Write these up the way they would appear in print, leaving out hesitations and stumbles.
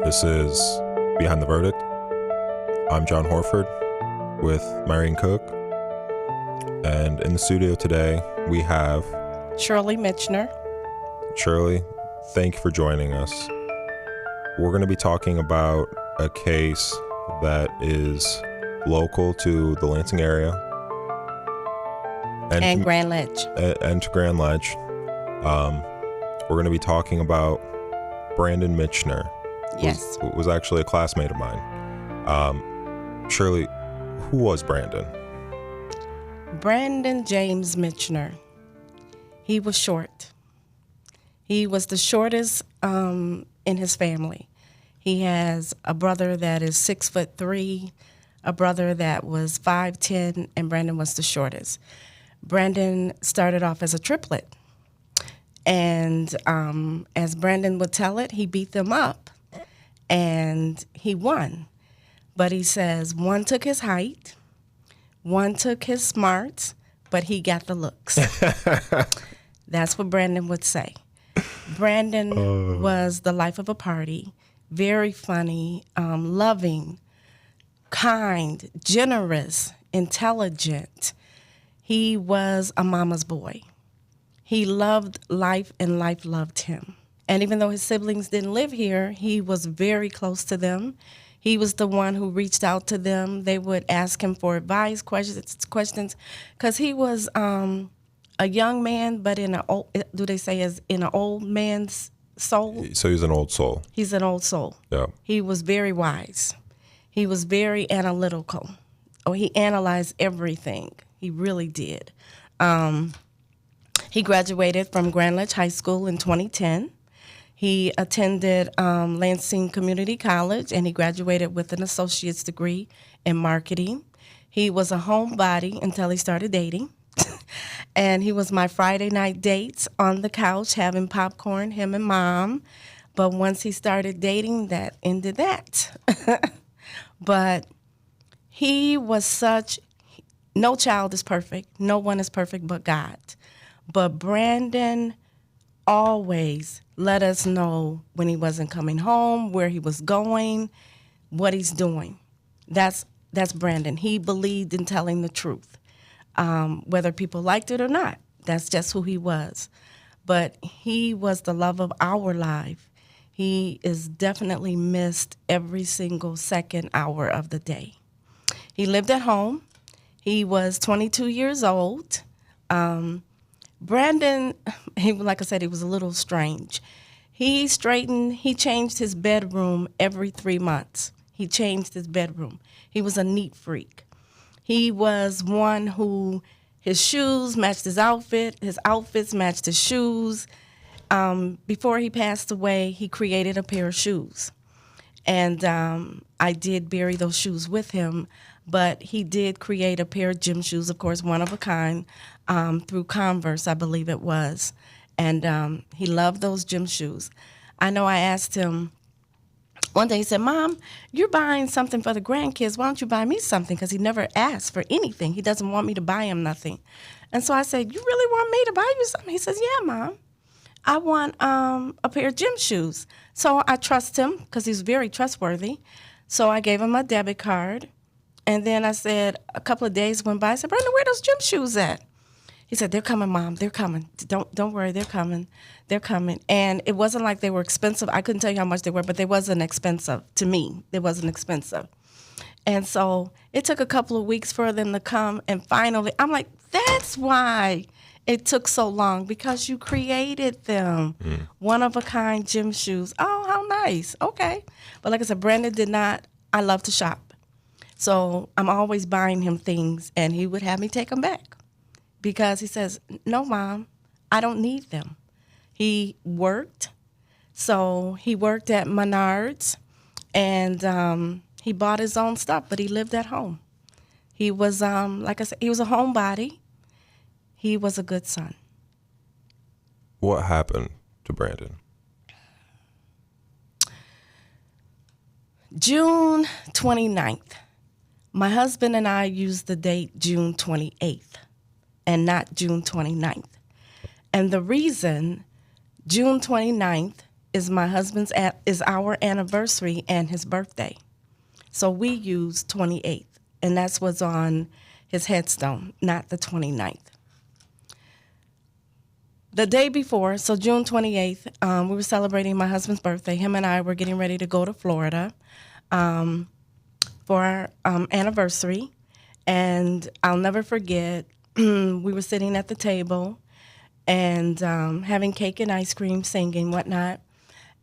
This is Behind the Verdict. I'm John Horford with Marion Cook. And in the studio today, we have Shirley Mitchner. Shirley, thank you for joining us. We're going to be talking about a case that is local to the Lansing area. And Grand Ledge. And to Grand Ledge. We're going to be talking about Brandon Mitchner. Yes. Was actually a classmate of mine. Shirley, who was Brandon? Brandon James Mitchner. He was short. He was the shortest in his family. He has a brother that is 6'3", a brother that was 5'10", and Brandon was the shortest. Brandon started off as a triplet. And as Brandon would tell it, he beat them up and he won. But he says one took his height, one took his smarts, but he got the looks. That's what Brandon would say. Brandon was the life of a party, very funny, loving, kind, generous, intelligent. He was a mama's boy. He loved life and life loved him. And even though his siblings didn't live here, he was very close to them. He was the one who reached out to them. They would ask him for advice, questions, because he was a young man, but in an old man's soul? So he's an old soul. He's an old soul. Yeah. He was very wise. He was very analytical. He analyzed everything. He really did. He graduated from Grand Ledge High School in 2010. He attended Lansing Community College, and he graduated with an associate's degree in marketing. He was a homebody until he started dating. And he was my Friday night dates on the couch having popcorn, him and mom. But once he started dating, that ended that. But he was no child is perfect. No one is perfect but God. But Brandon always let us know when he wasn't coming home, where he was going, what he's doing. That's Brandon. He believed in telling the truth, whether people liked it or not. That's just who he was. But he was the love of our life. He is definitely missed every single second hour of the day. He lived at home. He was 22 years old. Brandon, like I said, he was a little strange. He changed his bedroom every 3 months. He changed his bedroom. He was a neat freak. He was one who, his shoes matched his outfits matched his shoes. Before he passed away, he created a pair of shoes. And I did bury those shoes with him, but he did create a pair of gym shoes, of course, one of a kind, through Converse, I believe it was. And he loved those gym shoes. I know I asked him, one day he said, "Mom, you're buying something for the grandkids. Why don't you buy me something?" Because he never asked for anything. He doesn't want me to buy him nothing. And so I said, "You really want me to buy you something?" He says, "Yeah, Mom. I want a pair of gym shoes." So I trust him because he's very trustworthy. So I gave him my debit card. And then I said, a couple of days went by. I said, "Brandon, where are those gym shoes at?" He said, "They're coming, Mom. They're coming. Don't worry. They're coming. They're coming." And it wasn't like they were expensive. I couldn't tell you how much they were, but they wasn't expensive to me. They wasn't expensive. And so it took a couple of weeks for them to come. And finally, I'm like, that's why it took so long, because you created them. One-of-a-kind gym shoes. Oh, how nice. Okay. But like I said, Brandon did not. I love to shop. So I'm always buying him things, and he would have me take them back because he says, "No, Mom, I don't need them." He worked. So he worked at Menards, and he bought his own stuff, but he lived at home. He was, like I said, he was a homebody. He was a good son. What happened to Brandon? June 29th. My husband and I used the date June 28th and not June 29th. And the reason June 29th is is our anniversary and his birthday. So we used 28th, and that's what's on his headstone, not the 29th. The day before, so June 28th, we were celebrating my husband's birthday. Him and I were getting ready to go to Florida for our anniversary. And I'll never forget, we were sitting at the table and having cake and ice cream, singing, whatnot.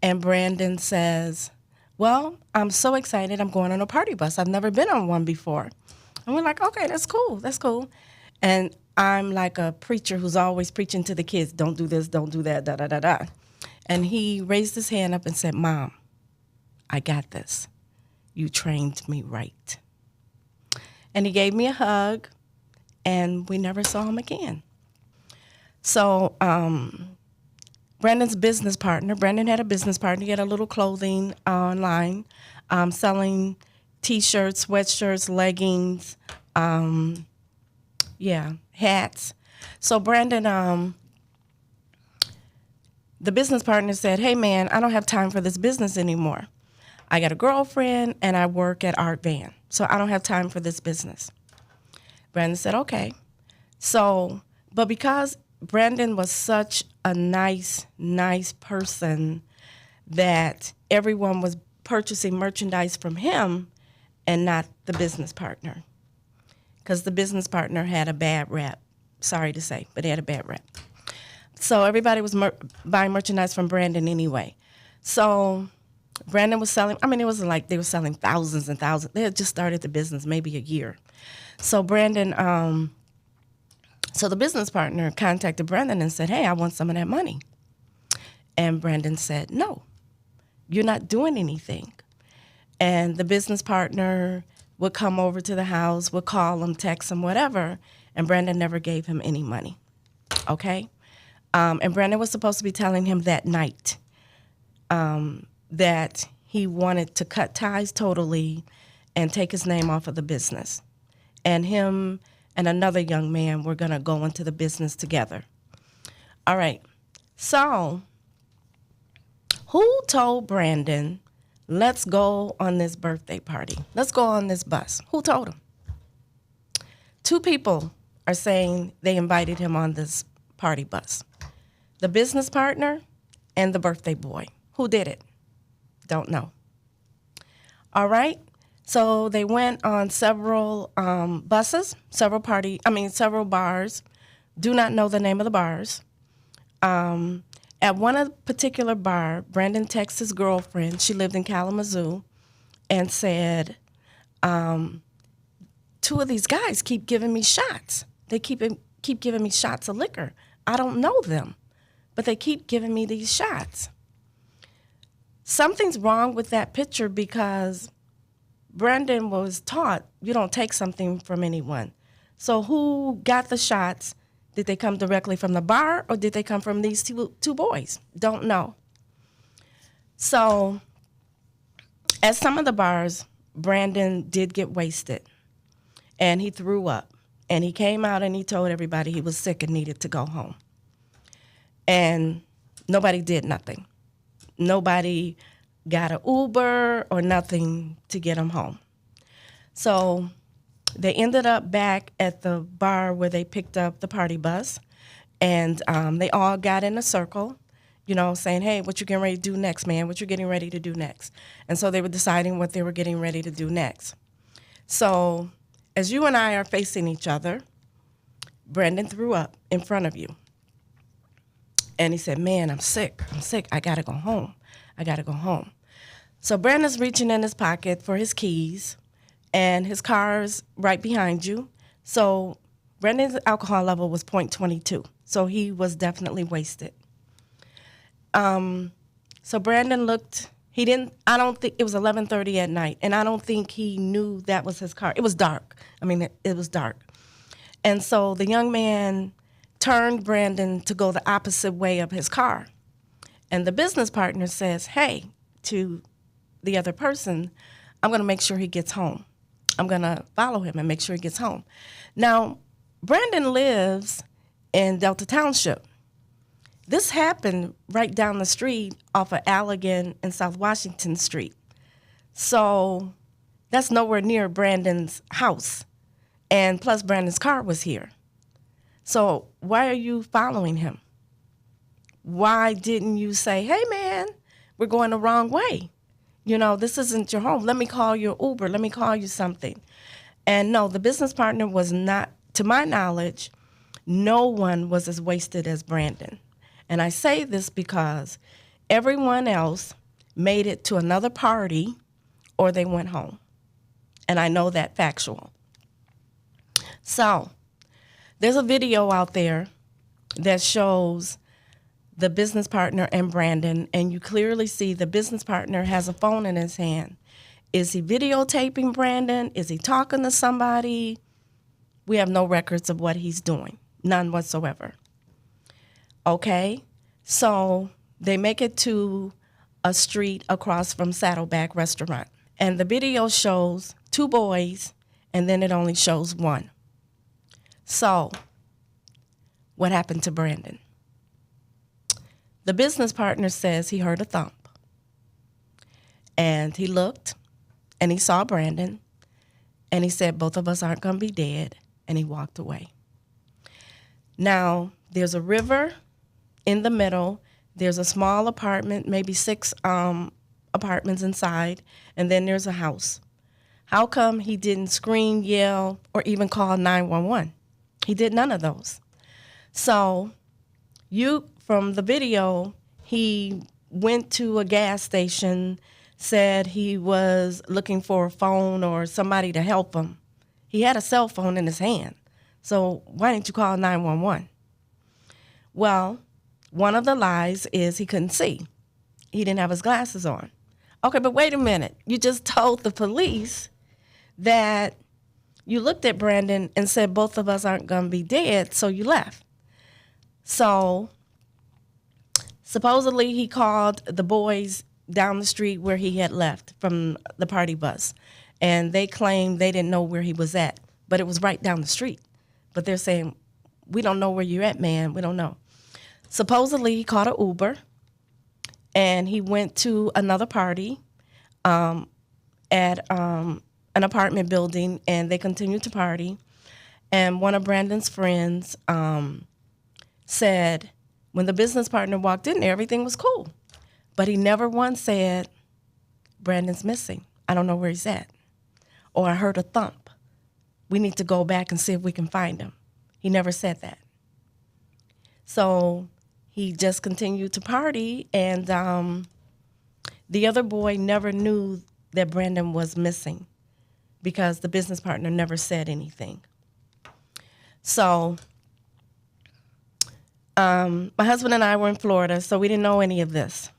And Brandon says, well, I'm so excited. I'm going on a party bus. I've never been on one before. And we're like, okay, that's cool. That's cool. And I'm like a preacher who's always preaching to the kids, don't do this, don't do that, da-da-da-da. And he raised his hand up and said, Mom, I got this. You trained me right. And he gave me a hug, and we never saw him again. So Brandon's business partner, Brandon had a business partner. He had a little clothing online, selling T-shirts, sweatshirts, leggings, hats. So Brandon, the business partner said, hey, man, I don't have time for this business anymore. I got a girlfriend, and I work at Art Van, so I don't have time for this business. Brandon said, okay. So, but because Brandon was such a nice person that everyone was purchasing merchandise from him and not the business partner, because the business partner had a bad rap. Sorry to say, but he had a bad rap. So everybody was buying merchandise from Brandon anyway. So Brandon was selling, it wasn't like they were selling thousands and thousands. They had just started the business maybe a year. So Brandon, so the business partner contacted Brandon and said, hey, I want some of that money. And Brandon said, no, you're not doing anything. And the business partner would come over to the house, would call him, text him, whatever, and Brandon never gave him any money, okay? And Brandon was supposed to be telling him that night that he wanted to cut ties totally and take his name off of the business. And him and another young man were going to go into the business together. All right, so who told Brandon, let's go on this birthday party? Let's go on this bus. Who told him? Two people are saying they invited him on this party bus. The business partner and the birthday boy. Who did it? Don't know. All right. So they went on several buses, several bars. Do not know the name of the bars. At one particular bar, Brandon texted his girlfriend. She lived in Kalamazoo, and said, two of these guys keep giving me shots. They keep giving me shots of liquor. I don't know them, but they keep giving me these shots. Something's wrong with that picture, because Brandon was taught you don't take something from anyone. So who got the shots? Did they come directly from the bar, or did they come from these two boys? Don't know. So at some of the bars, Brandon did get wasted, and he threw up. And he came out and he told everybody he was sick and needed to go home. And nobody did nothing. Nobody got an Uber or nothing to get him home. So they ended up back at the bar where they picked up the party bus, and they all got in a circle, saying, hey, what you getting ready to do next, man? What you getting ready to do next? And so they were deciding what they were getting ready to do next. So as you and I are facing each other, Brandon threw up in front of you. And he said, man, I'm sick. I got to go home. So Brandon's reaching in his pocket for his keys, and his car's right behind you. So Brandon's alcohol level was 0.22. So he was definitely wasted. So Brandon looked, I don't think, it was 11:30 at night, and I don't think he knew that was his car. It was dark. It was dark. And so the young man turned Brandon to go the opposite way of his car. And the business partner says, hey, to the other person, I'm going to make sure he gets home. I'm going to follow him and make sure he gets home. Now, Brandon lives in Delta Township. This happened right down the street off of Allegan and South Washington Street. So that's nowhere near Brandon's house. And plus, Brandon's car was here. So why are you following him? Why didn't you say, hey, man, we're going the wrong way? You know, this isn't your home. Let me call you Uber. Let me call you something. And no, the business partner was not, to my knowledge, no one was as wasted as Brandon. And I say this because everyone else made it to another party or they went home. And I know that factual. So there's a video out there that shows the business partner and Brandon, and you clearly see the business partner has a phone in his hand. Is he videotaping Brandon? Is he talking to somebody? We have no records of what he's doing, none whatsoever. Okay, so they make it to a street across from Saddleback Restaurant, and the video shows two boys, and then it only shows one. So what happened to Brandon? The business partner says he heard a thump, and he looked, and he saw Brandon, and he said, both of us aren't going to be dead, and he walked away. Now, there's a river in the middle. There's a small apartment, maybe 6 apartments inside, and then there's a house. How come he didn't scream, yell, or even call 911? He did none of those. So from the video, he went to a gas station, said he was looking for a phone or somebody to help him. He had a cell phone in his hand. So why didn't you call 911? Well, one of the lies is he couldn't see. He didn't have his glasses on. Okay, but wait a minute. You just told the police that you looked at Brandon and said both of us aren't going to be dead, so you left. So supposedly he called the boys down the street where he had left from the party bus, and they claimed they didn't know where he was at, but it was right down the street. But they're saying, we don't know where you're at, man. We don't know. Supposedly he called an Uber, and he went to another party at an apartment building, and they continued to party. And one of Brandon's friends said when the business partner walked in there, everything was cool. But he never once said, Brandon's missing. I don't know where he's at. Or I heard a thump. We need to go back and see if we can find him. He never said that. So he just continued to party, and the other boy never knew that Brandon was missing because the business partner never said anything. So my husband and I were in Florida, so we didn't know any of this.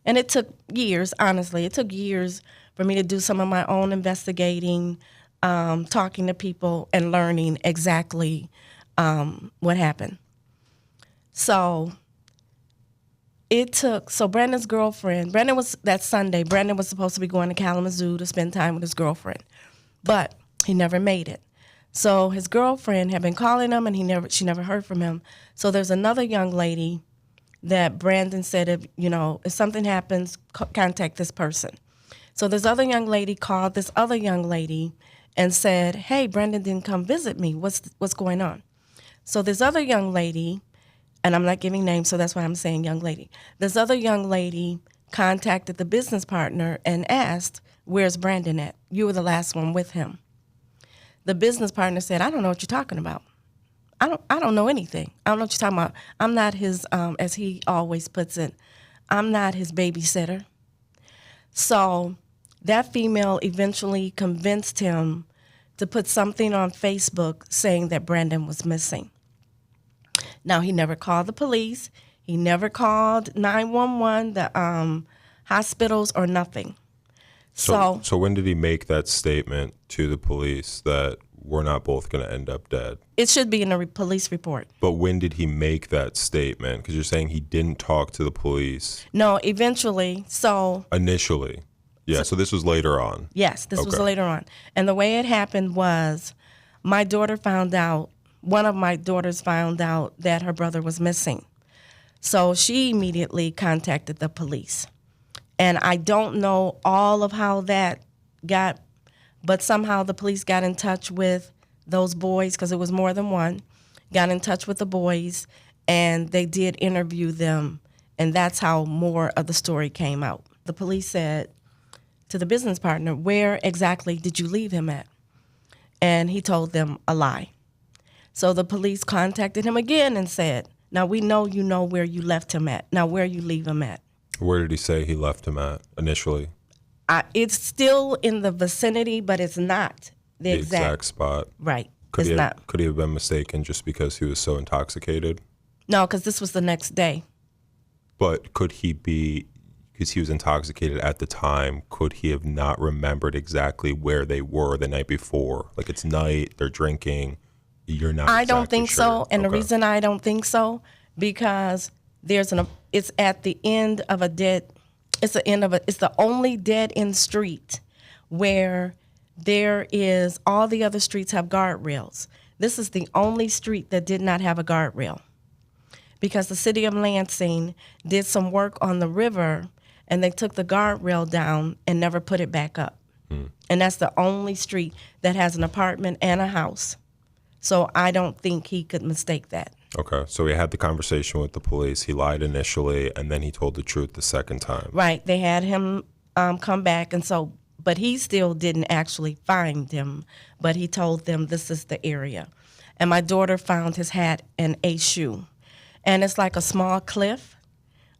And it took years, honestly. It took years for me to do some of my own investigating, talking to people, and learning exactly what happened. So Brandon's girlfriend, that Sunday, Brandon was supposed to be going to Kalamazoo to spend time with his girlfriend, but he never made it. So his girlfriend had been calling him, and she never heard from him. So there's another young lady that Brandon said, if something happens, contact this person. So this other young lady called this other young lady and said, hey, Brandon didn't come visit me. What's going on? So this other young lady, and I'm not giving names, so that's why I'm saying young lady. This other young lady contacted the business partner and asked, where's Brandon at? You were the last one with him. The business partner said, I don't know what you're talking about. I don't know anything. I don't know what you're talking about. I'm not his, as he always puts it, I'm not his babysitter. So that female eventually convinced him to put something on Facebook saying that Brandon was missing. Now, he never called the police. He never called 911, the hospitals, or nothing. So when did he make that statement to the police that we're not both going to end up dead? It should be in a police report. But when did he make that statement? Because you're saying he didn't talk to the police. No, eventually. Initially. Yeah, so this was later on. Yes, this was later on. And the way it happened was one of my daughters found out that her brother was missing. So she immediately contacted the police. And I don't know all of how that got, but somehow the police got in touch with those boys, because it was more than one, got in touch with the boys, and they did interview them. And that's how more of the story came out. The police said to the business partner, "Where exactly did you leave him at?" And he told them a lie. So the police contacted him again and said, "Now we know you know where you left him at. Now where you leave him at?" Where did he say he left him at initially? It's still in the vicinity, but it's not the exact spot. Right. Could It's not. Could he have been mistaken just because he was so intoxicated? No, because this was the next day. But could he be, because he was intoxicated at the time, could he have not remembered exactly where they were the night before? Like, it's night, they're drinking, you're not I don't exactly think sure. so. And the Okay. reason I don't think so, because it's at the end of it's the only dead end street where there is, all the other streets have guardrails. This is the only street that did not have a guardrail, because the city of Lansing did some work on the river and they took the guardrail down and never put it back up. And that's the only street that has an apartment and a house. So I don't think he could mistake that. Okay, so he had the conversation with the police, he lied initially, and then he told the truth the second time. Right. They had him come back, and so, but he still didn't actually find him, but he told them this is the area. And my daughter found his hat and a shoe. And it's like a small cliff.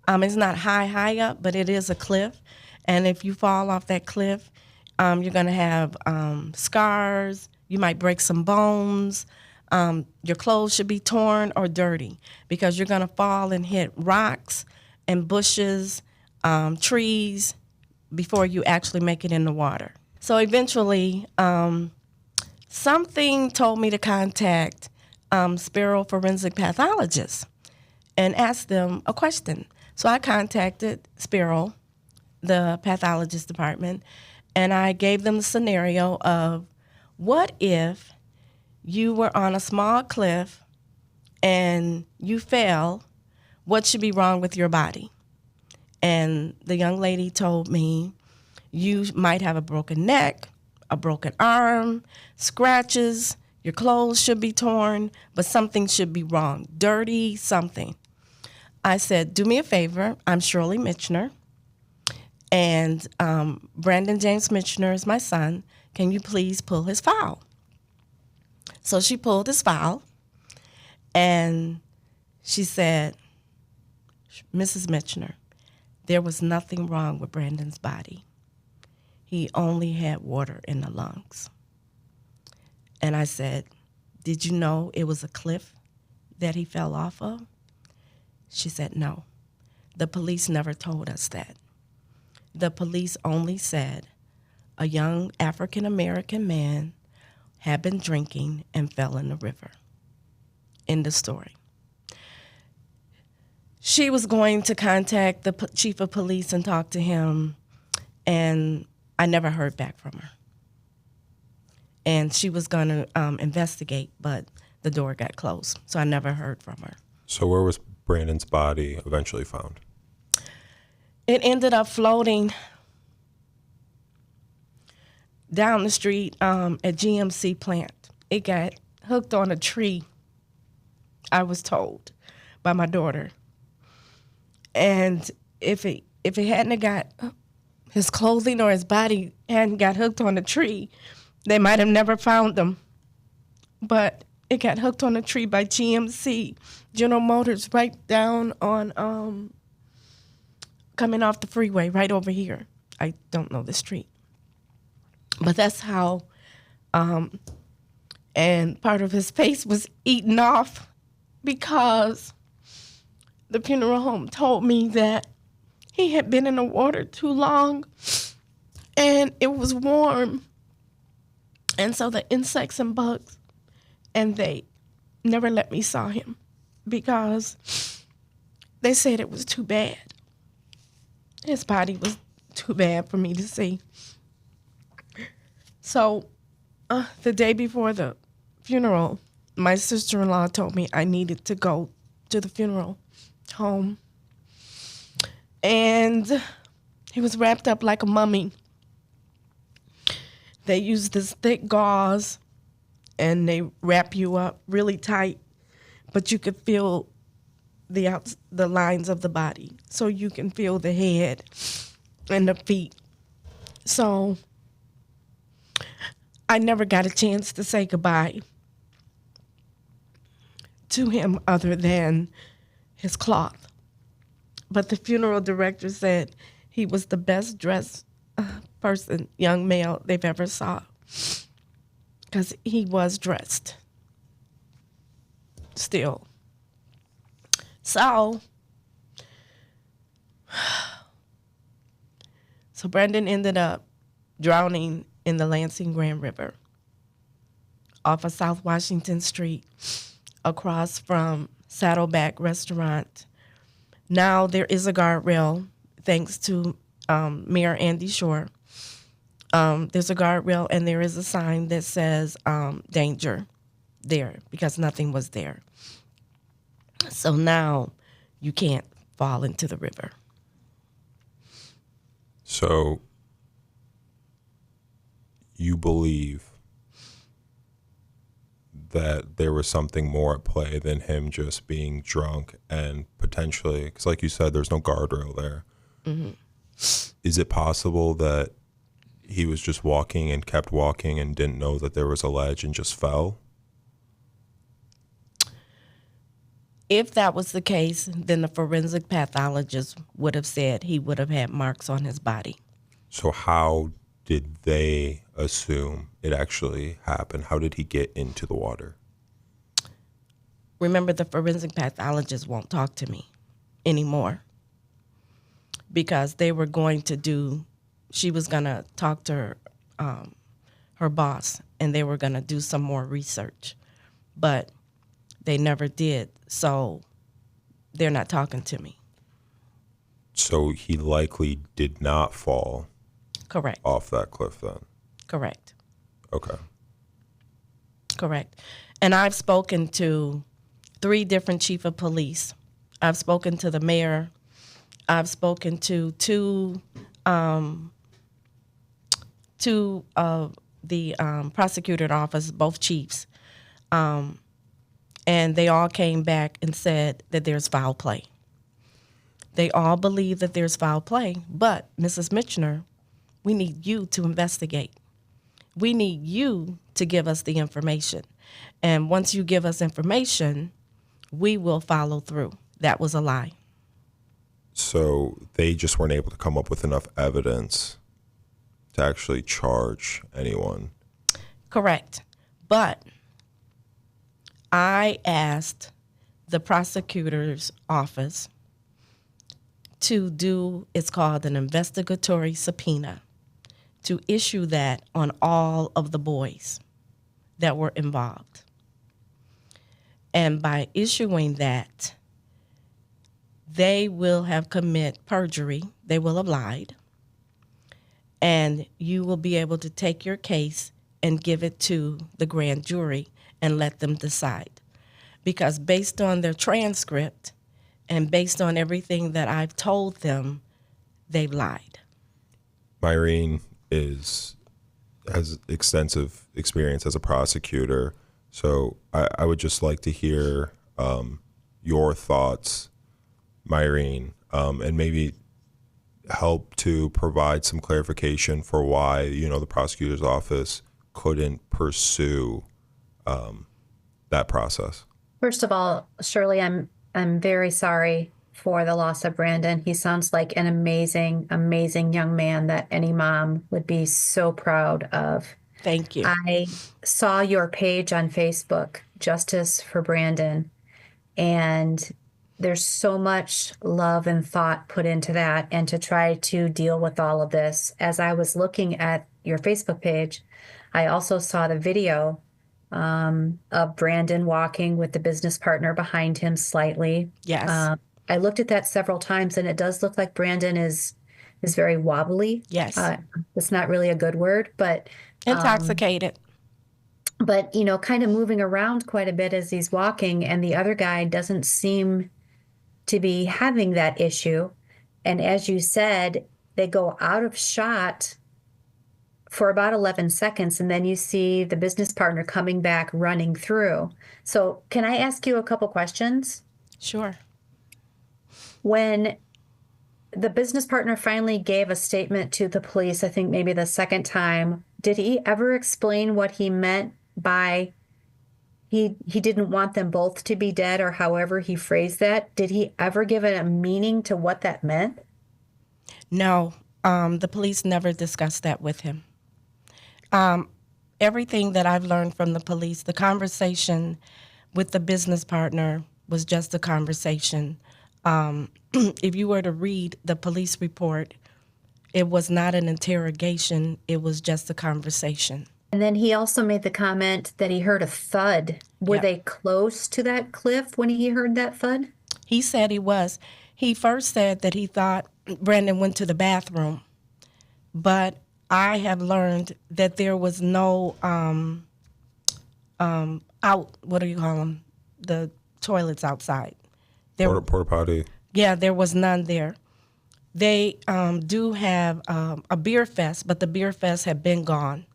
It's not high up, but it is a cliff. And if you fall off that cliff, you're going to have scars. You might break some bones. Your clothes should be torn or dirty, because you're going to fall and hit rocks and bushes, trees, before you actually make it in the water. So eventually, something told me to contact Sparrow forensic pathologists and ask them a question. So I contacted Sparrow, the pathologist department, and I gave them the scenario of, what if you were on a small cliff and you fell? What should be wrong with your body? And the young lady told me, you might have a broken neck, a broken arm, scratches, your clothes should be torn, but something should be wrong, dirty something. I said, do me a favor, I'm Shirley Mitchner, and Brandon James Mitchner is my son. Can you please pull his file? So she pulled his file, and she said, Mrs. Mitchner, there was nothing wrong with Brandon's body. He only had water in the lungs. And I said, did you know it was a cliff that he fell off of? She said, no. The police never told us that. The police only said a young African-American man had been drinking and fell in the river. End of story. She was going to contact the chief of police and talk to him, and I never heard back from her. And she was going to investigate, but the door got closed, so I never heard from her. So where was Brandon's body eventually found? It ended up floating down the street at GMC plant. It got hooked on a tree, I was told by my daughter. And if it hadn't got his clothing or his body hadn't got hooked on a tree, they might have never found him. But it got hooked on a tree by GMC, General Motors, right down on coming off the freeway, right over here. I don't know the street. But that's how, and part of his face was eaten off because the funeral home told me that he had been in the water too long and it was warm. And so the insects and bugs, and they never let me saw him because they said it was too bad. His body was too bad for me to see. So the day before the funeral, my sister-in-law told me I needed to go to the funeral home. And he was wrapped up like a mummy. They use this thick gauze and they wrap you up really tight, but you could feel the lines of the body. So you can feel the head and the feet. So I never got a chance to say goodbye to him other than his cloth. But the funeral director said he was the best dressed person, young male they've ever saw, because he was dressed still. So Brandon ended up drowning in the Lansing Grand River off of South Washington Street across from Saddleback Restaurant. Now there is a guardrail, thanks to Mayor Andy Shore. There's a guardrail and there is a sign that says danger there because nothing was there. So now you can't fall into the river. So you believe that there was something more at play than him just being drunk and potentially, because like you said, there's no guardrail there. Mm-hmm. Is it possible that he was just walking and kept walking and didn't know that there was a ledge and just fell? If that was the case, then the forensic pathologist would have said he would have had marks on his body. So how did they assume it actually happened? How did he get into the water? Remember, the forensic pathologist won't talk to me anymore because they were going to do, she was going to talk to her boss and they were going to do some more research. But they never did, so they're not talking to me. So he likely did not fall. Correct. Off that cliff then? Correct. Okay. Correct. And I've spoken to 3 different chief of police. I've spoken to the mayor. I've spoken to two of the prosecutor's office, both chiefs. And they all came back and said that there's foul play. They all believe that there's foul play, but Mrs. Mitchner, we need you to investigate. We need you to give us the information. And once you give us information, we will follow through. That was a lie. So they just weren't able to come up with enough evidence to actually charge anyone. Correct. But I asked the prosecutor's office to do, it's called an investigatory subpoena, to issue that on all of the boys that were involved. And by issuing that, they will have commit perjury, they will have lied, and you will be able to take your case and give it to the grand jury and let them decide. Because based on their transcript and based on everything that I've told them, they've lied. Myrene has extensive experience as a prosecutor, so I would just like to hear your thoughts, Myrene, and maybe help to provide some clarification for why, the prosecutor's office couldn't pursue that process. First of all, Shirley, I'm very sorry for the loss of Brandon. He sounds like an amazing, amazing young man that any mom would be so proud of. Thank you. I saw your page on Facebook, Justice for Brandon, and there's so much love and thought put into that and to try to deal with all of this. As I was looking at your Facebook page, I also saw the video of Brandon walking with the business partner behind him slightly. Yes. I looked at that several times, and it does look like Brandon is very wobbly. Yes. It's not really a good word, but intoxicated. But kind of moving around quite a bit as he's walking, and the other guy doesn't seem to be having that issue. And as you said, they go out of shot for about 11 seconds, and then you see the business partner coming back running through. So can I ask you a couple questions? Sure. When the business partner finally gave a statement to the police, I think maybe the second time, did he ever explain what he meant by he didn't want them both to be dead, or however he phrased that? Did he ever give it a meaning to what that meant? No, the police never discussed that with him. Everything that I've learned from the police, the conversation with the business partner was just a conversation. If you were to read the police report, it was not an interrogation, it was just a conversation. And then he also made the comment that he heard a thud. Were Yeah. they close to that cliff when he heard that thud? He said he was. He first said that he thought Brandon went to the bathroom, but I have learned that there was no what do you call them? The toilets outside. Porta potty. Yeah, there was none there. They do have a beer fest, but the beer fest had been gone.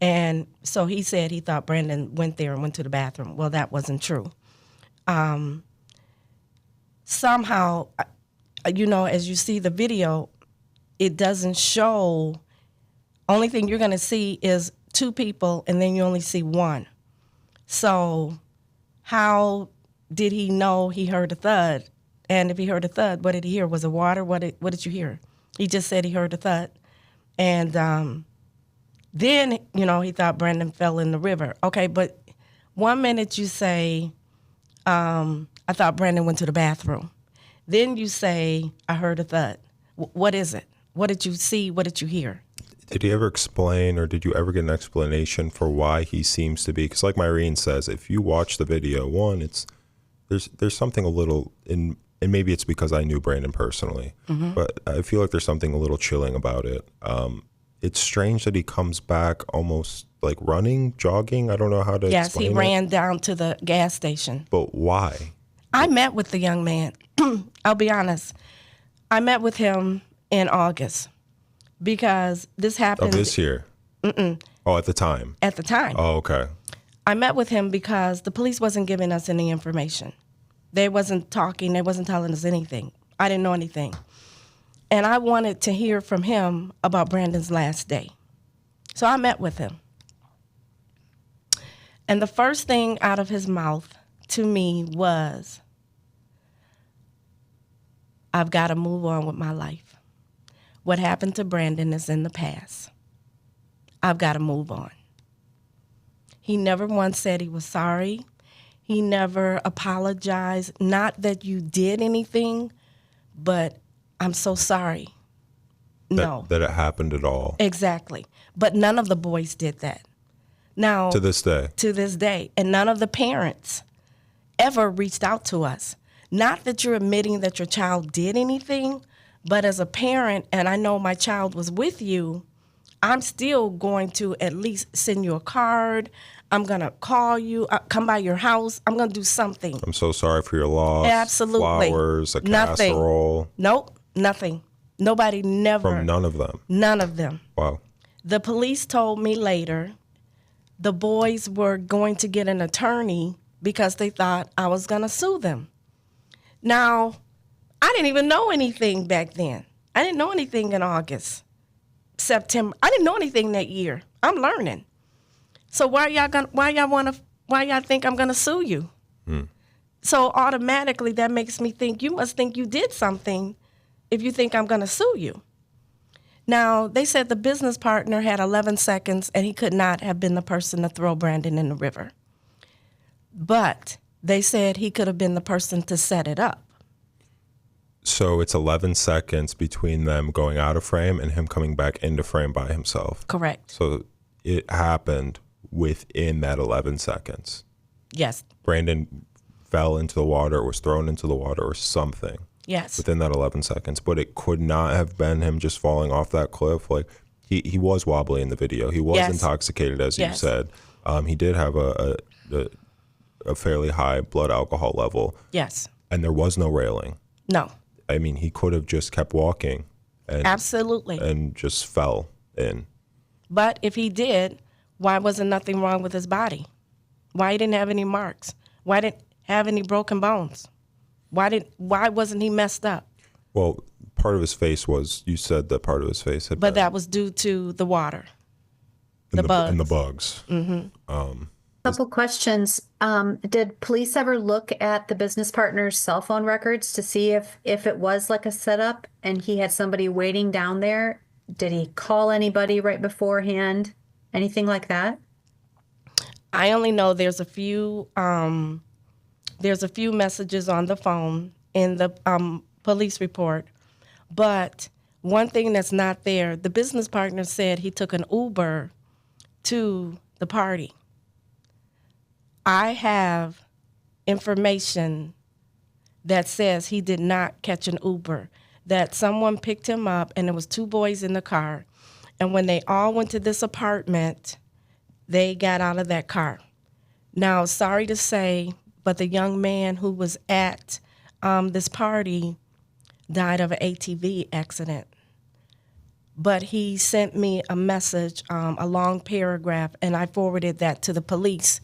And so he said he thought Brandon went there and went to the bathroom. Well, that wasn't true. Somehow, as you see the video, it doesn't show. Only thing you're going to see is two people, and then you only see one. So how did he know he heard a thud? And if he heard a thud, what did he hear? Was it water? What did you hear? He just said he heard a thud. And then, he thought Brandon fell in the river. Okay, but 1 minute you say, I thought Brandon went to the bathroom. Then you say, I heard a thud. What is it? What did you see? What did you hear? Did he ever explain, or did you ever get an explanation for why he seems to be? Because like Myrene says, if you watch the video, one, there's something a little, and maybe it's because I knew Brandon personally, but I feel like there's something a little chilling about it. It's strange that he comes back almost like running, jogging. I don't know how to Yes, explain he it. ran down to the gas station. But why? I met with the young man. I'll be honest. I met with him in August because this happened. Of this year? Oh, at the time? At the time. Oh, okay. I met with him because the police wasn't giving us any information. They wasn't talking. They wasn't telling us anything. I didn't know anything. And I wanted to hear from him about Brandon's last day. So I met with him. And the first thing out of his mouth to me was, I've got to move on with my life. What happened to Brandon is in the past. I've got to move on. He never once said he was sorry. He never apologized. Not that you did anything, but I'm so sorry. No. That it happened at all. Exactly. But none of the boys did that. Now, To this day. to this day. And none of the parents ever reached out to us. Not that you're admitting that your child did anything, but as a parent, and I know my child was with you, I'm still going to at least send you a card. I'm going to call you, come by your house. I'm going to do something. I'm so sorry for your loss. Absolutely. Flowers, a Nothing. casserole. Nope, nothing. Nobody never. From none of them. None of them. Wow. The police told me later the boys were going to get an attorney because they thought I was going to sue them. Now, I didn't even know anything back then. I didn't know anything in August, September. I didn't know anything that year. I'm learning. So why y'all think I'm going to sue you? So automatically that makes me think you must think you did something if you think I'm going to sue you. Now, they said the business partner had 11 seconds and he could not have been the person to throw Brandon in the river. But they said he could have been the person to set it up. So it's 11 seconds between them going out of frame and him coming back into frame by himself. Correct. So it happened within that 11 seconds. Yes. Brandon fell into the water or was thrown into the water or something Yes. within that 11 seconds. But it could not have been him just falling off that cliff. Like he was wobbly in the video. He was Yes. intoxicated, as you Yes. said. He did have a fairly high blood alcohol level. Yes. And there was no railing. No, I mean, he could have just kept walking and absolutely. just fell in. But if he did, why wasn't nothing wrong with his body? Why he didn't have any marks? Why didn't have any broken bones? Why wasn't he messed up? Well, part of his face was, you said that part of his face had But been that was due to the water, in bugs. in the bugs. Couple questions. Did police ever look at the business partner's cell phone records to see if it was like a setup and he had somebody waiting down there? Did he call anybody right beforehand? Anything like that? I only know there's a few messages on the phone in the police report, but one thing that's not there, the business partner said he took an Uber to the party. I have information that says he did not catch an Uber, that someone picked him up and there was two boys in the car. And when they all went to this apartment, they got out of that car. Now, sorry to say, but the young man who was at this party died of an ATV accident. But he sent me a message, a long paragraph, and I forwarded that to the police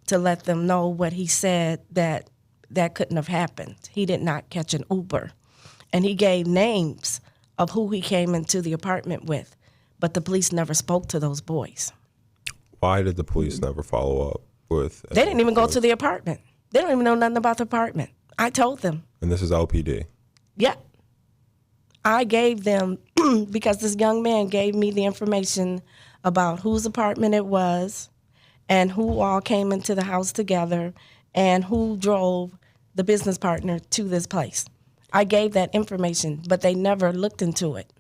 to let them know what he said, that couldn't have happened. He did not catch an Uber. And he gave names of who he came into the apartment with, but the police never spoke to those boys. Why did the police never follow up with? They didn't even go to the apartment. They don't even know nothing about the apartment. I told them. And this is LPD. Yeah. I gave them, because this young man gave me the information about whose apartment it was and who all came into the house together and who drove the business partner to this place. I gave that information, but they never looked into it.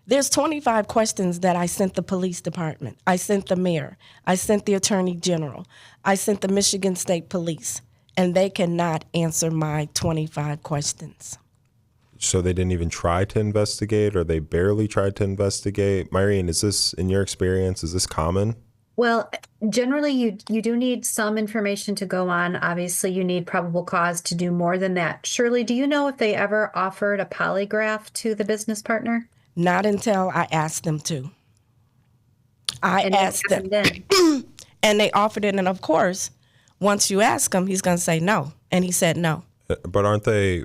There's 25 questions that I sent the police department. I sent the mayor. I sent the attorney general. I sent the Michigan State Police, and they cannot answer my 25 questions. So they didn't even try to investigate, or they barely tried to investigate? Myrene, is this, in your experience, is this common? Well, generally you do need some information to go on. Obviously, you need probable cause to do more than that. Shirley, do you know if they ever offered a polygraph to the business partner? Not until I asked them to. I asked them, and they offered it. And of course, once you ask him, he's going to say no. And he said no. But aren't they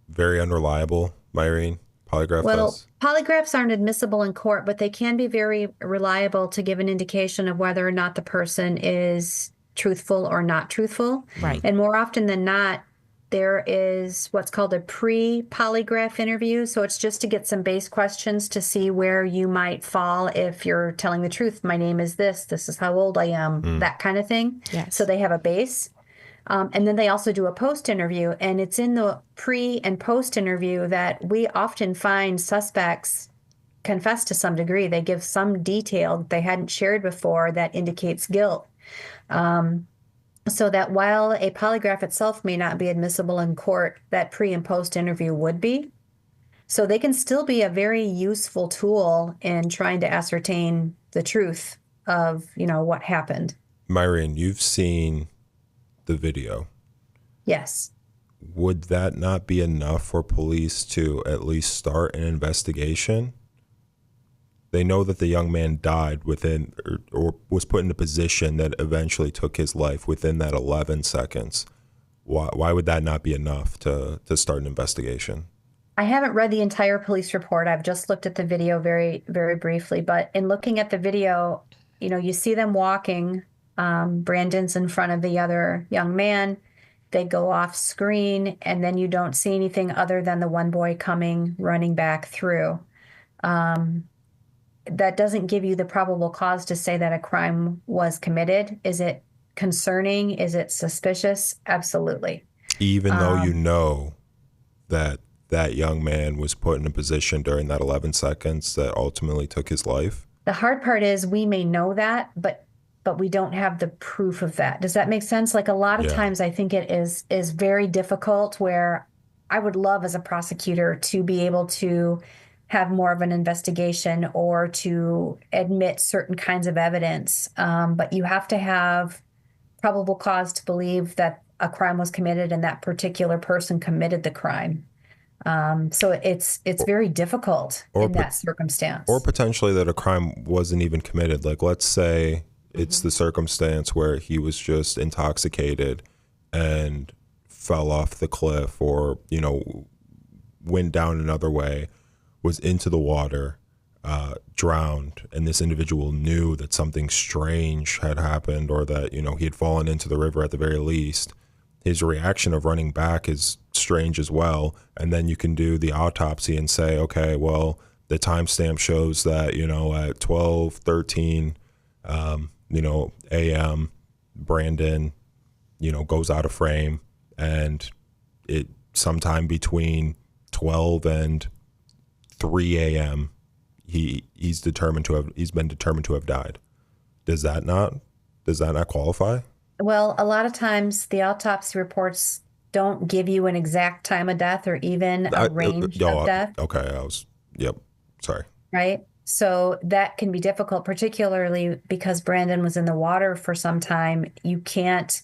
very unreliable, Myrene? Polygraph tests? Polygraphs aren't admissible in court, but they can be very reliable to give an indication of whether or not the person is truthful or not truthful. Right. And more often than not, there is what's called a pre-polygraph interview. So it's just to get some base questions to see where you might fall if you're telling the truth. My name is this is how old I am, that kind of thing. Yes. So they have a base. And then they also do a post-interview. And it's in the pre and post-interview that we often find suspects confess to some degree. They give some detail that they hadn't shared before that indicates guilt. So that while a polygraph itself may not be admissible in court, that pre and post interview would be. So they can still be a very useful tool in trying to ascertain the truth of, what happened. Myrene, you've seen the video. Yes. Would that not be enough for police to at least start an investigation? They know that the young man died within, or was put in a position that eventually took his life within that 11 seconds. Why would that not be enough to start an investigation? I haven't read the entire police report. I've just looked at the video very, very briefly. But in looking at the video, you see them walking. Brandon's in front of the other young man. They go off screen, and then you don't see anything other than the one boy running back through. That doesn't give you the probable cause to say that a crime was committed. Is it concerning? Is it suspicious? Absolutely. Even though you know that that young man was put in a position during that 11 seconds that ultimately took his life? The hard part is we may know that, but we don't have the proof of that. Does that make sense? Like a lot of times I think it is very difficult, where I would love as a prosecutor to be able to have more of an investigation or to admit certain kinds of evidence. But you have to have probable cause to believe that a crime was committed and that particular person committed the crime. So it's very difficult or in that or circumstance. potentially that a crime wasn't even committed. Like, let's say it's the circumstance where he was just intoxicated and fell off the cliff, or went down another way, was into the water, drowned, and this individual knew that something strange had happened, or that he had fallen into the river at the very least. His reaction of running back is strange as well. And then you can do the autopsy and say, okay, well, the timestamp shows that at 12:13 a.m. Brandon goes out of frame, and it sometime between 12 and 3 a.m. he's been determined to have died. Does that not qualify? Well, a lot of times the autopsy reports don't give you an exact time of death or even a range of death. Okay, yep, sorry. Right? So that can be difficult, particularly because Brandon was in the water for some time. You can't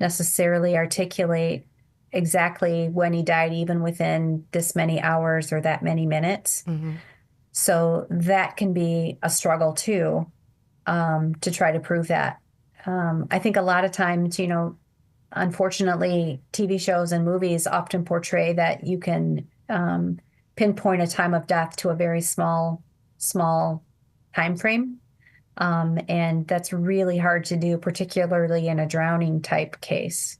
necessarily articulate exactly when he died, even within this many hours or that many minutes. So that can be a struggle too, to try to prove that. I think a lot of times, unfortunately, TV shows and movies often portray that you can pinpoint a time of death to a very small time frame. And that's really hard to do, particularly in a drowning type case.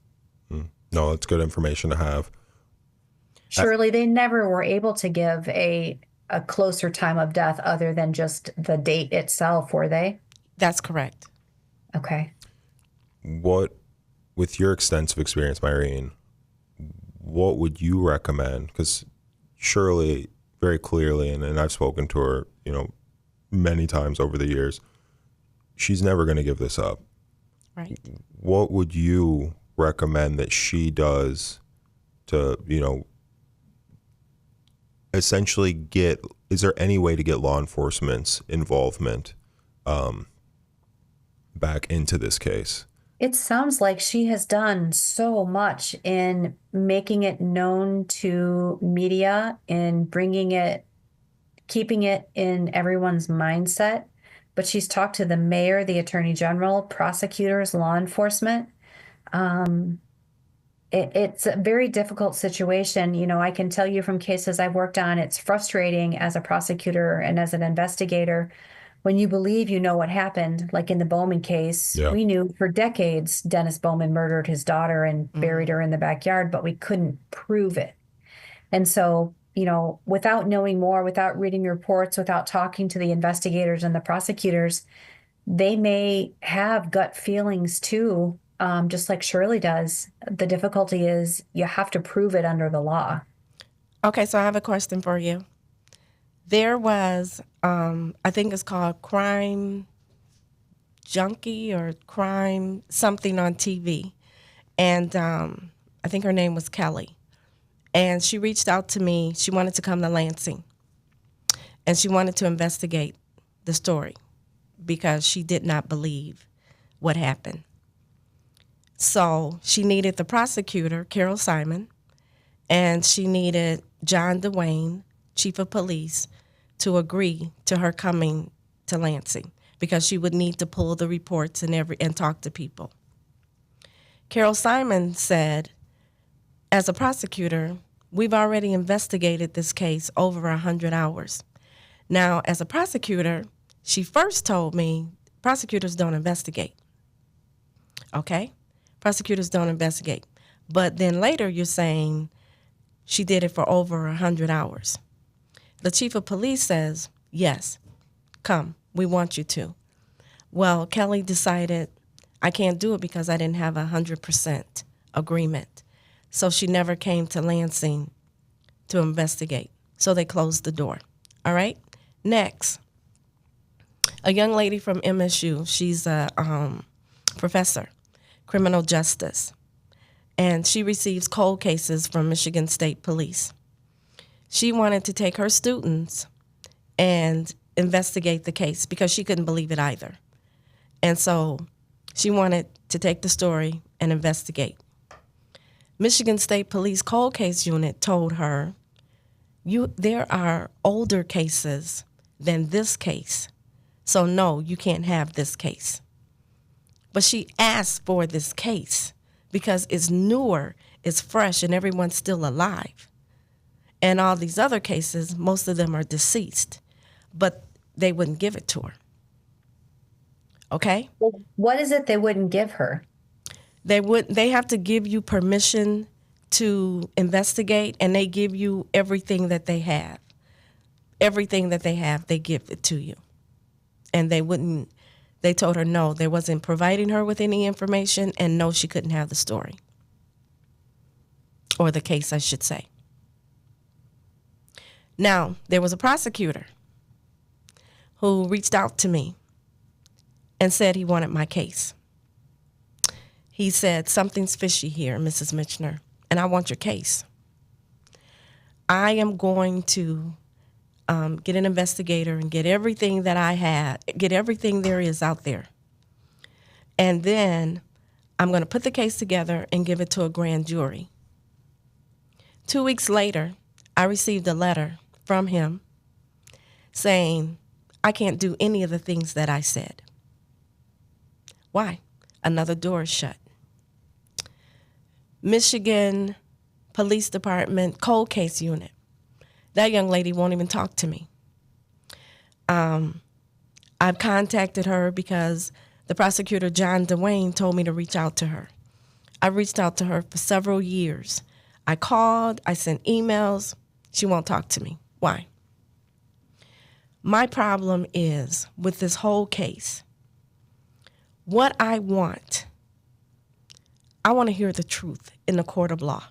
No, that's good information to have. Surely they never were able to give a closer time of death other than just the date itself, were they? That's correct. Okay. With your extensive experience, Myrene, what would you recommend? Because Shirley, very clearly, and I've spoken to her, many times over the years, she's never going to give this up. Right. What would you recommend that she does to, essentially is there any way to get law enforcement's involvement back into this case? It sounds like she has done so much in making it known to media, in keeping it in everyone's mindset. But she's talked to the mayor, the attorney general, prosecutors, law enforcement. It's a very difficult situation. I can tell you from cases I've worked on, it's frustrating as a prosecutor and as an investigator when you believe you know what happened. Like in the Bowman case, we knew for decades Dennis Bowman murdered his daughter and buried her in the backyard, but we couldn't prove it. And so, without knowing more, without reading reports, without talking to the investigators and the prosecutors, they may have gut feelings too, just like Shirley does. The difficulty is you have to prove it under the law. Okay, so I have a question for you. There was, I think it's called Crime Junkie or Crime something on TV. And I think her name was Kelly. And she reached out to me. She wanted to come to Lansing. And she wanted to investigate the story because she did not believe what happened. So she needed the prosecutor, Carol Simon, and she needed John DeWayne, chief of police, to agree to her coming to Lansing because she would need to pull the reports and talk to people. Carol Simon said, as a prosecutor, we've already investigated this case over 100 hours. Now, as a prosecutor, she first told me prosecutors don't investigate. Okay? Prosecutors don't investigate. But then later you're saying she did it for over 100 hours. The chief of police says, yes, come, we want you to. Well, Kelly decided I can't do it because I didn't have 100% agreement. So she never came to Lansing to investigate. So they closed the door. All right? Next, a young lady from MSU. She's a professor, criminal justice. And she receives cold cases from Michigan State Police. She wanted to take her students and investigate the case because she couldn't believe it either. And so she wanted to take the story and investigate. Michigan State Police Cold Case Unit told her, there are older cases than this case. So no, you can't have this case. But she asked for this case because it's newer, it's fresh, and everyone's still alive. And all these other cases, most of them are deceased, but they wouldn't give it to her. Okay? What is it they wouldn't give her? They have to give you permission to investigate, and they give you everything that they have. Everything that they have, they give it to you. And they told her no, they wasn't providing her with any information, and no, she couldn't have the story. Or the case, I should say. Now, there was a prosecutor who reached out to me and said he wanted my case. He said, something's fishy here, Mrs. Mitchner, and I want your case. I am going to get an investigator and get everything that I had, get everything there is out there. And then I'm going to put the case together and give it to a grand jury. 2 weeks later, I received a letter from him saying, I can't do any of the things that I said. Why? Another door is shut. Michigan Police Department Cold Case Unit. That young lady won't even talk to me. I've contacted her because the prosecutor, John DeWayne, told me to reach out to her. I reached out to her for several years. I called, I sent emails. She won't talk to me. Why? My problem is with this whole case, what I want to hear the truth in the court of law.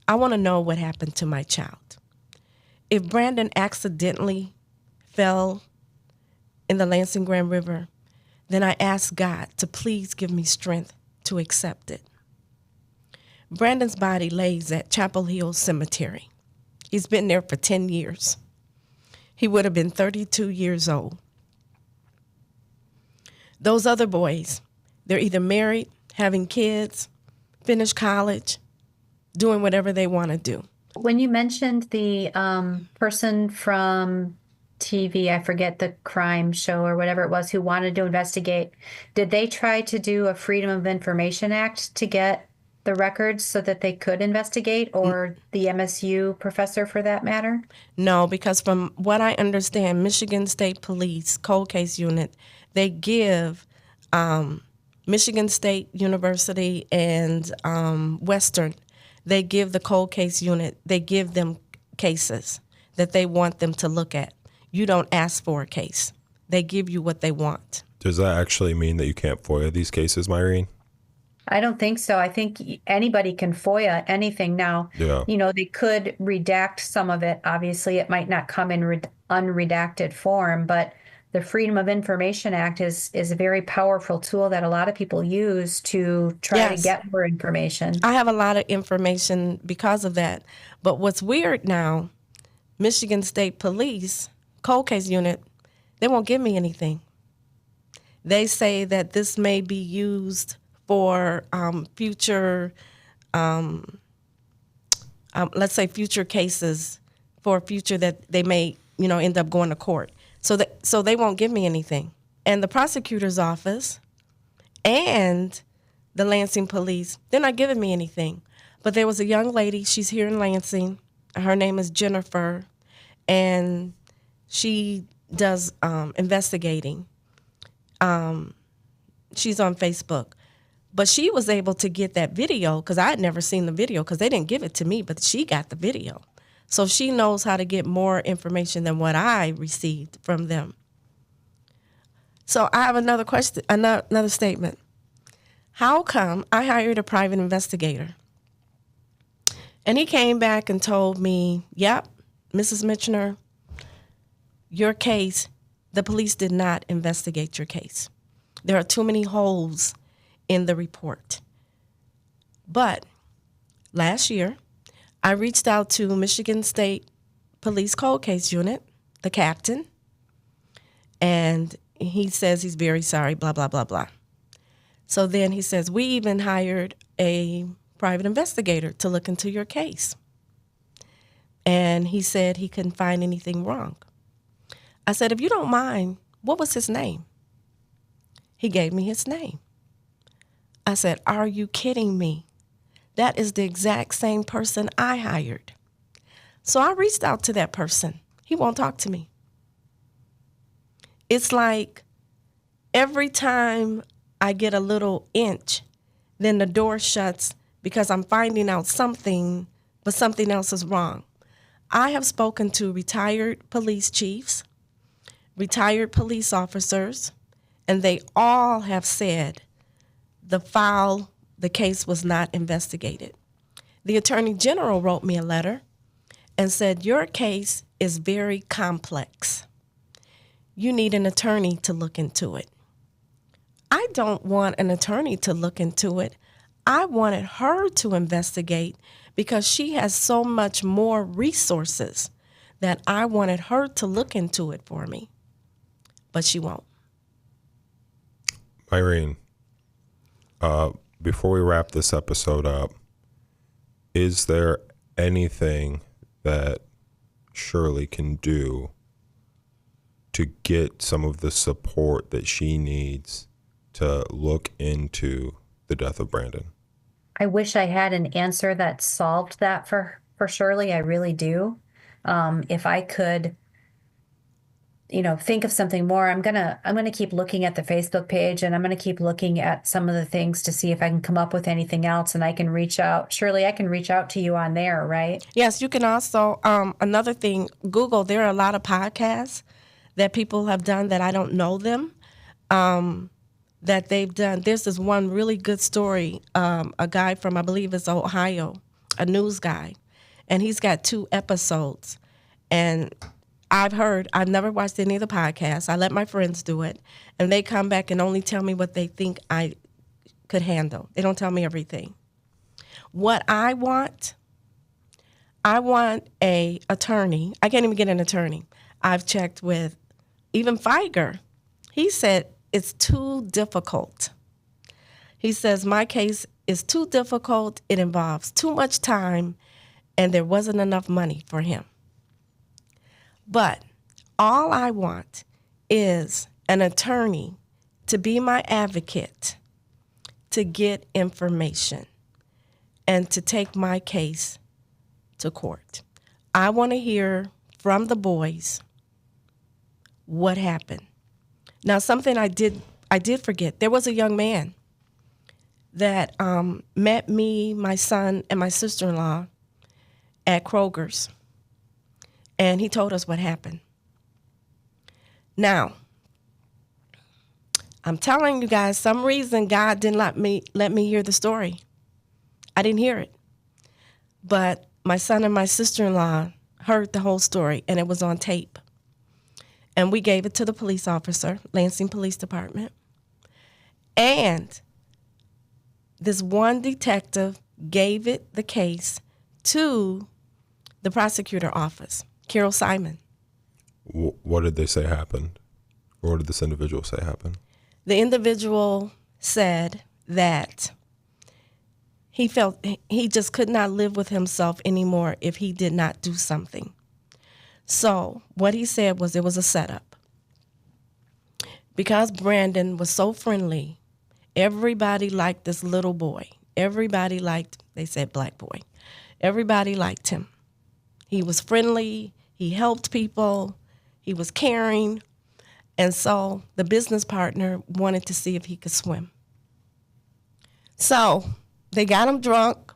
I want to know what happened to my child. If Brandon accidentally fell in the Lansing Grand River, then I ask God to please give me strength to accept it. Brandon's body lays at Chapel Hill Cemetery. He's been there for 10 years. He would have been 32 years old. Those other boys, they're either married, having kids, finished college, doing whatever they want to do. When you mentioned the person from TV, I forget the crime show or whatever it was, who wanted to investigate, did they try to do a Freedom of Information Act to get the records so that they could investigate, or the MSU professor for that matter? No, because from what I understand, Michigan State Police Cold Case Unit, they give Michigan State University and Western, they give the Cold Case Unit, they give them cases that they want them to look at. You don't ask for a case. They give you what they want. Does that actually mean that you can't FOIA these cases, Myrene? I don't think so. I think anybody can FOIA anything now. Yeah. You know, they could redact some of it. Obviously, it might not come in unredacted form, but the Freedom of Information Act is a very powerful tool that a lot of people use to try to get more information. I have a lot of information because of that. But what's weird now, Michigan State Police Cold Case Unit, they won't give me anything. They say that this may be used for future, let's say future cases, for future that they may, end up going to court. So they won't give me anything. And the prosecutor's office and the Lansing police, they're not giving me anything. But there was a young lady, she's here in Lansing. Her name is Jennifer, and she does investigating. She's on Facebook. But she was able to get that video, because I had never seen the video, because they didn't give it to me, but she got the video. So she knows how to get more information than what I received from them. So I have another question, another statement. How come I hired a private investigator? And he came back and told me, yep, Mrs. Mitchner, your case, the police did not investigate your case. There are too many holes in the report. But last year, I reached out to Michigan State Police Cold Case Unit, the captain, and he says he's very sorry, blah, blah, blah, blah. So then he says, we even hired a private investigator to look into your case. And he said he couldn't find anything wrong. I said, if you don't mind, what was his name? He gave me his name. I said, are you kidding me? That is the exact same person I hired. So I reached out to that person. He won't talk to me. It's like every time I get a little inch, then the door shuts because I'm finding out something, but something else is wrong. I have spoken to retired police chiefs, retired police officers, and they all have said the case was not investigated. The Attorney General wrote me a letter and said, your case is very complex. You need an attorney to look into it. I don't want an attorney to look into it. I wanted her to investigate because she has so much more resources that I wanted her to look into it for me. But she won't. Irene, before we wrap this episode up, is there anything that Shirley can do to get some of the support that she needs to look into the death of Brandon? I wish I had an answer that solved that for Shirley. I really do. If I could, think of something more, I'm gonna keep looking at the Facebook page, and I'm gonna keep looking at some of the things to see if I can come up with anything else, and I can reach out. Shirley, I can reach out to you on there, right? Yes, you can also, another thing, Google, there are a lot of podcasts that people have done that I don't know them, that they've done. There's this one really good story, a guy from, I believe it's Ohio, a news guy, and he's got 2 episodes. And I've never watched any of the podcasts. I let my friends do it, and they come back and only tell me what they think I could handle. They don't tell me everything. What I want a attorney. I can't even get an attorney. I've checked with even Feiger. He said it's too difficult. He says my case is too difficult. It involves too much time, and there wasn't enough money for him. But all I want is an attorney to be my advocate, to get information, and to take my case to court. I want to hear from the boys what happened. Now, something I did forget. There was a young man that met me, my son, and my sister-in-law at Kroger's. And he told us what happened. Now, I'm telling you guys, some reason God didn't let me hear the story. I didn't hear it. But my son and my sister-in-law heard the whole story, and it was on tape. And we gave it to the police officer, Lansing Police Department. And this one detective gave the case to the prosecutor office, Carol Simon. What did they say happened? Or what did this individual say happened? The individual said that he felt he just could not live with himself anymore if he did not do something. So what he said was it was a setup. Because Brandon was so friendly, everybody liked this little boy. Everybody liked, they said black boy. Everybody liked him. He was friendly. He helped people. He was caring. And so the business partner wanted to see if he could swim. So they got him drunk.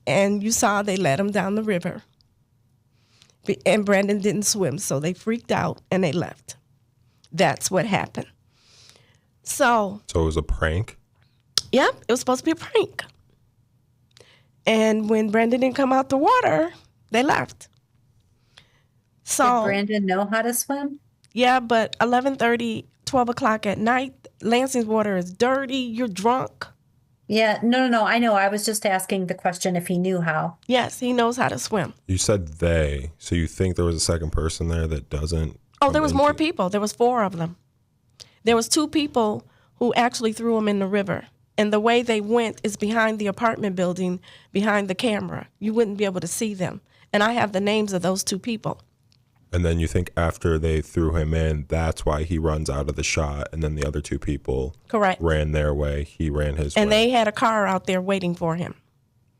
And you saw they let him down the river. And Brandon didn't swim, so they freaked out and they left. That's what happened. So it was a prank? Yep, it was supposed to be a prank. And when Brandon didn't come out the water, they left. So did Brandon know how to swim? Yeah, but 11:30, 12 o'clock at night, Lansing's water is dirty. You're drunk. Yeah, no. I know. I was just asking the question if he knew how. Yes, he knows how to swim. You said they. So you think there was a second person there that doesn't? Oh, there was more people. There was 4 of them. There was 2 people who actually threw him in the river, And the way they went is behind the apartment building, behind the camera. You wouldn't be able to see them. And I have the names of those 2 people. And then you think after they threw him in, that's why he runs out of the shot, and then the other 2 people Correct. ran their way. He ran his way. And they had a car out there waiting for him.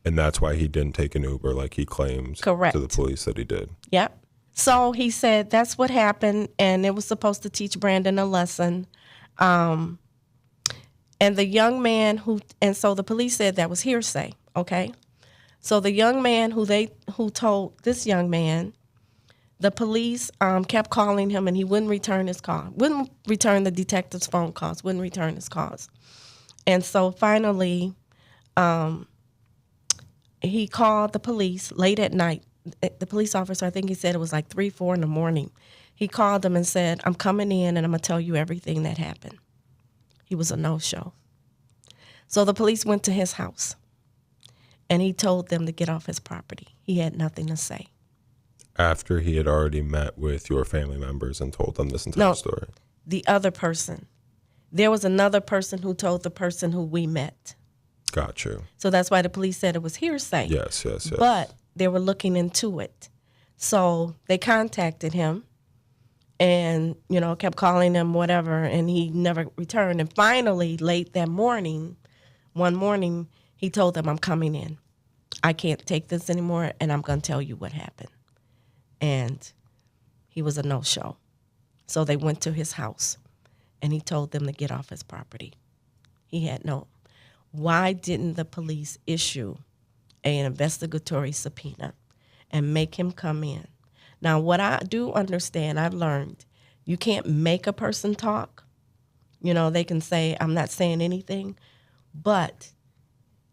And that's why he didn't take an Uber like he claims Correct. to the police that he did. Yep. So he said that's what happened, and it was supposed to teach Brandon a lesson. And the young man and so the police said that was hearsay, okay? So the young man who told this young man, the police kept calling him, and he wouldn't return his call, wouldn't return the detective's phone calls, wouldn't return his calls. And so finally, he called the police late at night. The police officer, I think he said it was like 3, 4 in the morning. He called them and said, I'm coming in and I'm going to tell you everything that happened. He was a no-show. So the police went to his house, and he told them to get off his property. He had nothing to say. After he had already met with your family members and told them this entire story? The other person. There was another person who told the person who we met. Got you. So that's why the police said it was hearsay. Yes. But they were looking into it. So they contacted him and, kept calling him whatever, and he never returned. And finally, late that morning, one morning, he told them, I'm coming in. I can't take this anymore, and I'm going to tell you what happened. And he was a no-show. So they went to his house, and he told them to get off his property. He had no. Why didn't the police issue an investigatory subpoena and make him come in? Now, what I do understand, I've learned, you can't make a person talk. They can say, I'm not saying anything. But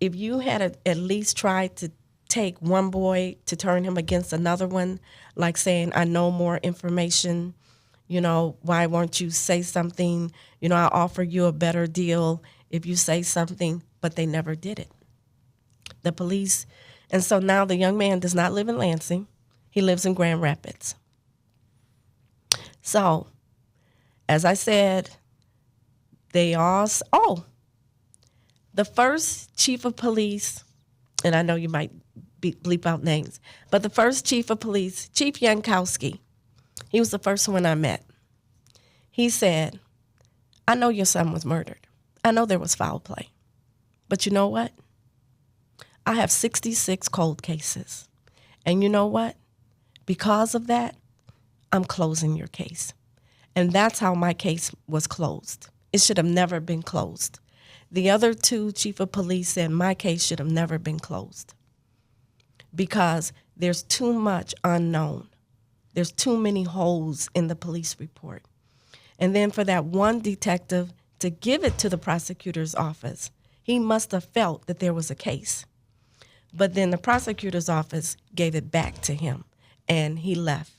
if you had at least tried to take one boy to turn him against another one, like saying, I know more information, why won't you say something? I'll offer you a better deal if you say something. But they never did it. The police. And so now the young man does not live in Lansing. He lives in Grand Rapids. So, as I said, the first chief of police, and I know you might bleep out names, but the first chief of police, Chief Yankowski, he was the first one I met. He said, I know your son was murdered. I know there was foul play. But you know what? I have 66 cold cases. And you know what? Because of that, I'm closing your case. And that's how my case was closed. It should have never been closed. The other 2 chief of police said my case should have never been closed because there's too much unknown. There's too many holes in the police report. And then for that one detective to give it to the prosecutor's office, he must have felt that there was a case. But then the prosecutor's office gave it back to him, and he left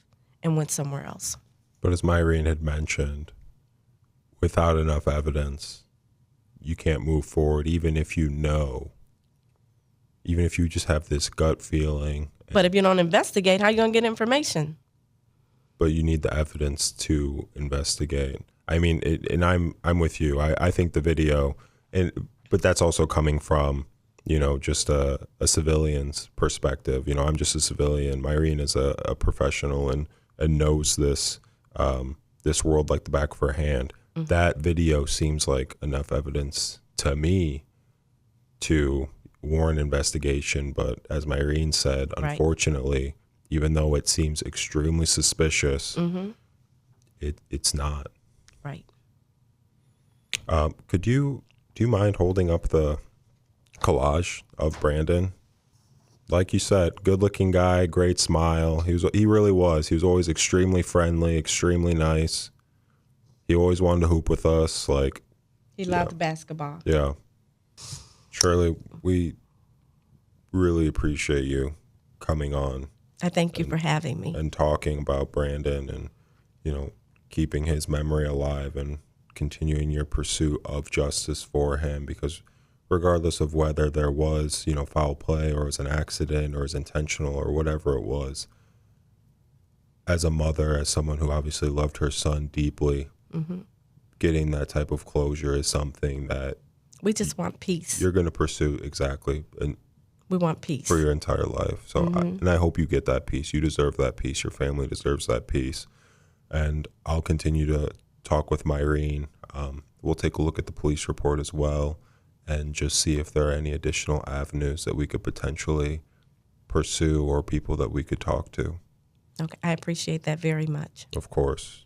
and went somewhere else. But as Myrene had mentioned, without enough evidence, you can't move forward, even if you just have this gut feeling. But if you don't investigate, how are you going to get information? But you need the evidence to investigate. I mean, and I'm with you. I think the video, but that's also coming from, just a civilian's perspective. I'm just a civilian. Myrene is a professional and knows this world like the back of her hand. Mm-hmm. That video seems like enough evidence to me to warrant investigation. But as Myrene said, unfortunately, even though it seems extremely suspicious, mm-hmm. it's not. Right. Do you mind holding up the collage of Brandon? Like you said, good-looking guy, great smile. He really was. He was always extremely friendly, extremely nice. He always wanted to hoop with us. He loved basketball. Yeah. Shirley, we really appreciate you coming on. I thank you for having me. And talking about Brandon and, keeping his memory alive and continuing your pursuit of justice for him, because regardless of whether there was, foul play or it was an accident or it was intentional or whatever it was, as a mother, as someone who obviously loved her son deeply, mm-hmm. getting that type of closure is something that We just want peace. you're going to pursue exactly and We want peace. for your entire life. So, and I hope you get that peace. You deserve that peace. Your family deserves that peace. And I'll continue to talk with Myrene. We'll take a look at the police report as well and just see if there are any additional avenues that we could potentially pursue or people that we could talk to. Okay, I appreciate that very much. Of course.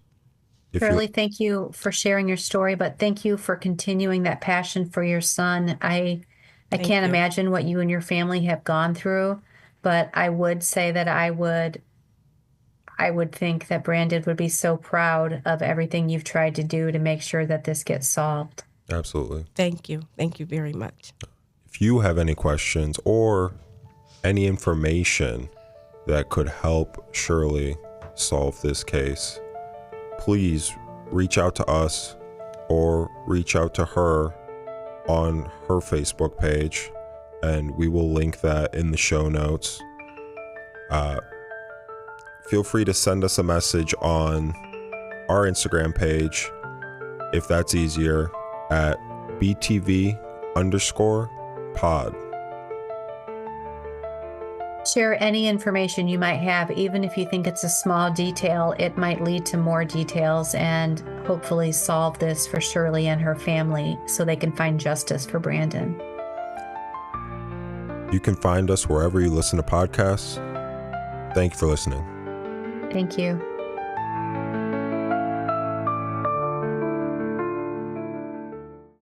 Shirley, thank you for sharing your story, but thank you for continuing that passion for your son. I can't imagine what you and your family have gone through, but I would say that I would think that Brandon would be so proud of everything you've tried to do to make sure that this gets solved. Absolutely. Thank you. Thank you very much. If you have any questions or any information that could help Shirley solve this case, please reach out to us or reach out to her on her Facebook page, and we will link that in the show notes. Feel free to send us a message on our Instagram page, if that's easier, at BTV_pod. Share any information you might have, even if you think it's a small detail. It might lead to more details and hopefully solve this for Shirley and her family so they can find justice for Brandon. You can find us wherever you listen to podcasts. Thank you for listening. Thank you.